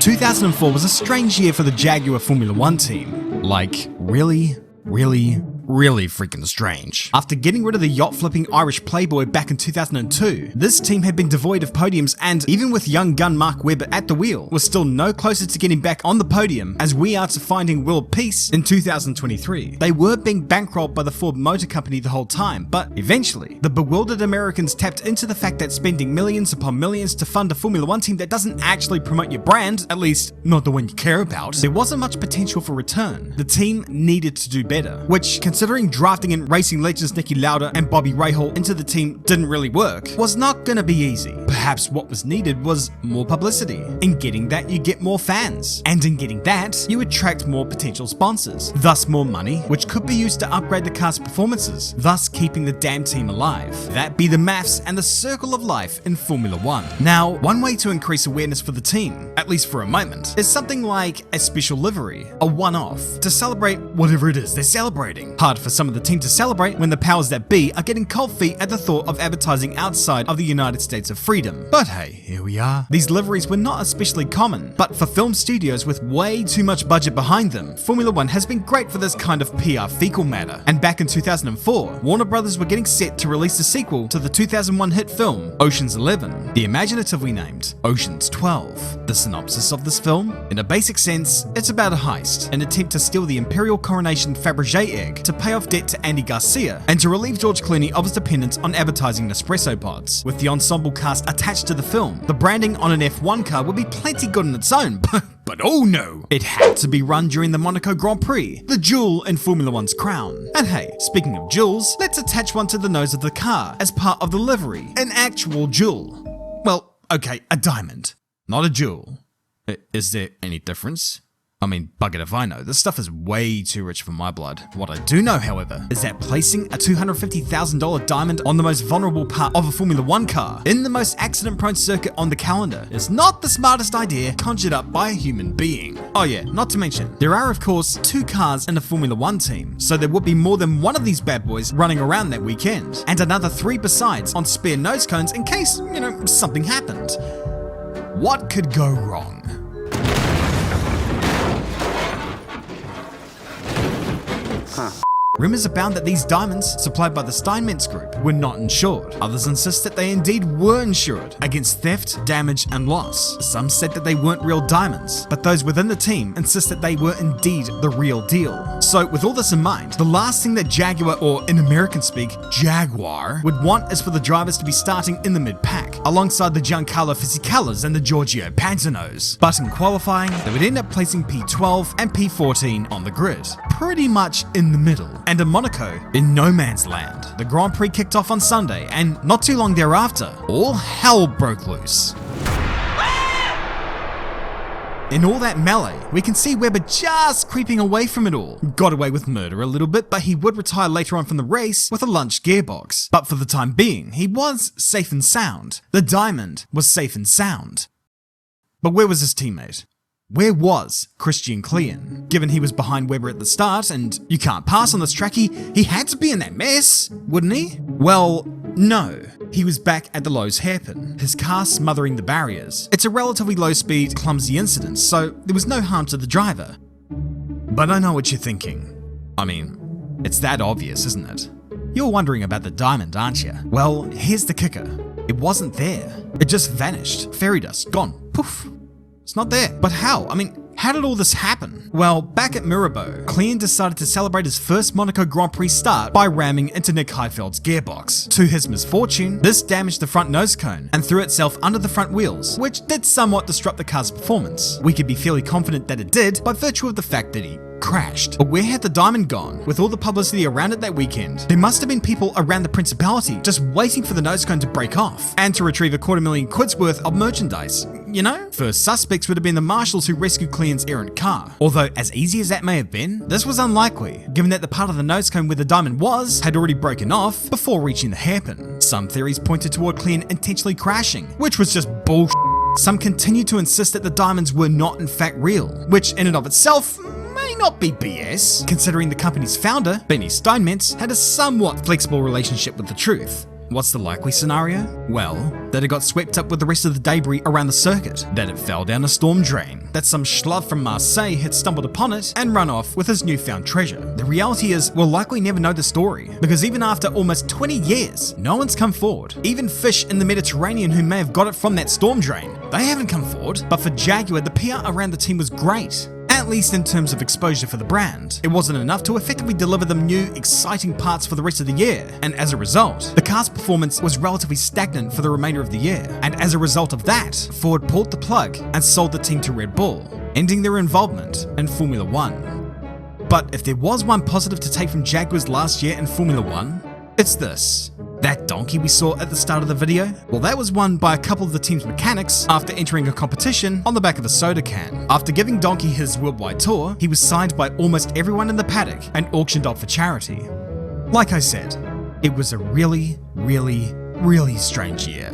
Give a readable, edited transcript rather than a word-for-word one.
2004 was a strange year for the Jaguar Formula 1 team. Like, really freaking strange. After getting rid of the yacht-flipping Irish playboy back in 2002, this team had been devoid of podiums, and even with young gun Mark Webber at the wheel, was still no closer to getting back on the podium as we are to finding world peace in 2023. They were being bankrolled by the Ford Motor Company the whole time, but eventually, the bewildered Americans tapped into the fact that spending millions upon millions to fund a Formula 1 team that doesn't actually promote your brand, at least not the one you care about, there wasn't much potential for return. The team needed to do better, which, considering drafting in racing legends Niki Lauda and Bobby Rahal into the team didn't really work, was not gonna be easy. Perhaps what was needed was more publicity. In getting that, you get more fans. And in getting that, you attract more potential sponsors. Thus more money, which could be used to upgrade the car's performances, thus keeping the damn team alive. That be the maths and the circle of life in Formula 1. Now, one way to increase awareness for the team, at least for a moment, is something like a special livery, a one-off, to celebrate whatever it is they're celebrating. Hard for some of the team to celebrate when the powers that be are getting cold feet at the thought of advertising outside of the United States of freedom. But hey, here we are. These liveries were not especially common, but for film studios with way too much budget behind them, Formula 1 has been great for this kind of PR fecal matter. And back in 2004, Warner Brothers were getting set to release a sequel to the 2001 hit film, Ocean's 11, the imaginatively named Ocean's 12. The synopsis of this film? In a basic sense, it's about a heist, an attempt to steal the Imperial Coronation Fabergé egg to pay off debt to Andy Garcia, and to relieve George Clooney of his dependence on advertising Nespresso pods. With the ensemble cast attached to the film, the branding on an F1 car would be plenty good on its own, but oh no! It had to be run during the Monaco Grand Prix, the jewel in Formula 1's crown. And hey, speaking of jewels, let's attach one to the nose of the car as part of the livery, an actual jewel. Well, okay, a diamond, not a jewel. Is there any difference? I mean, bugger if I know, this stuff is way too rich for my blood. What I do know, however, is that placing a $250,000 diamond on the most vulnerable part of a Formula 1 car, in the most accident-prone circuit on the calendar, is not the smartest idea conjured up by a human being. Oh yeah, not to mention, there are of course 2 cars in a Formula 1 team, so there would be more than one of these bad boys running around that weekend, and another 3 besides on spare nose cones in case, something happened. What could go wrong? Rumors abound that these diamonds, supplied by the Steinmetz Group, were not insured. Others insist that they indeed were insured against theft, damage, and loss. Some said that they weren't real diamonds, but those within the team insist that they were indeed the real deal. So with all this in mind, the last thing that Jaguar, or in American speak, Jaguar, would want is for the drivers to be starting in the mid-pack, alongside the Giancarlo Fisichellas and the Giorgio Pantanos. But in qualifying, they would end up placing P12 and P14 on the grid, pretty much in the middle. And in Monaco, in no man's land, the Grand Prix kicked off on Sunday, and not too long thereafter, all hell broke loose. In all that melee, we can see Webber just creeping away from it all. Got away with murder a little bit, but he would retire later on from the race with a lunch gearbox. But for the time being, he was safe and sound. The diamond was safe and sound. But where was his teammate? Where was Christian Klein? Given he was behind Webber at the start, and you can't pass on this track, he had to be in that mess, wouldn't he? Well, no. He was back at the Lowe's hairpin, his car smothering the barriers. It's a relatively low-speed, clumsy incident, so there was no harm to the driver. But I know what you're thinking. I mean, it's that obvious, isn't it? You're wondering about the diamond, aren't you? Well, here's the kicker. It wasn't there. It just vanished. Fairy dust, gone. Poof. It's not there. But how? I mean, how did all this happen? Well, back at Mirabeau, Klein decided to celebrate his first Monaco Grand Prix start by ramming into Nick Heifeld's gearbox. To his misfortune, this damaged the front nose cone and threw itself under the front wheels, which did somewhat disrupt the car's performance. We could be fairly confident that it did by virtue of the fact that he crashed. But where had the diamond gone? With all the publicity around it that weekend, there must have been people around the Principality just waiting for the nose cone to break off and to retrieve $250,000 worth of merchandise. First suspects would have been the marshals who rescued Klein's errant car. Although, as easy as that may have been, this was unlikely, given that the part of the nose cone where the diamond was had already broken off before reaching the hairpin. Some theories pointed toward Klein intentionally crashing, which was just bullshit. Some continued to insist that the diamonds were not in fact real, which in and of itself may not be BS, considering the company's founder, Benny Steinmetz, had a somewhat flexible relationship with the truth. What's the likely scenario? Well, that it got swept up with the rest of the debris around the circuit, that it fell down a storm drain, that some schlub from Marseille had stumbled upon it and run off with his newfound treasure. The reality is, we'll likely never know the story, because even after almost 20 years, no one's come forward. Even fish in the Mediterranean who may have got it from that storm drain, they haven't come forward. But for Jaguar, the PR around the team was great. At least in terms of exposure for the brand. It wasn't enough to effectively deliver them new, exciting parts for the rest of the year, and as a result, the car's performance was relatively stagnant for the remainder of the year. And as a result of that, Ford pulled the plug and sold the team to Red Bull, ending their involvement in Formula 1. But if there was one positive to take from Jaguar's last year in Formula 1, it's this. That donkey we saw at the start of the video? Well, that was won by a couple of the team's mechanics after entering a competition on the back of a soda can. After giving Donkey his worldwide tour, he was signed by almost everyone in the paddock and auctioned off for charity. Like I said, it was a really, really, really strange year.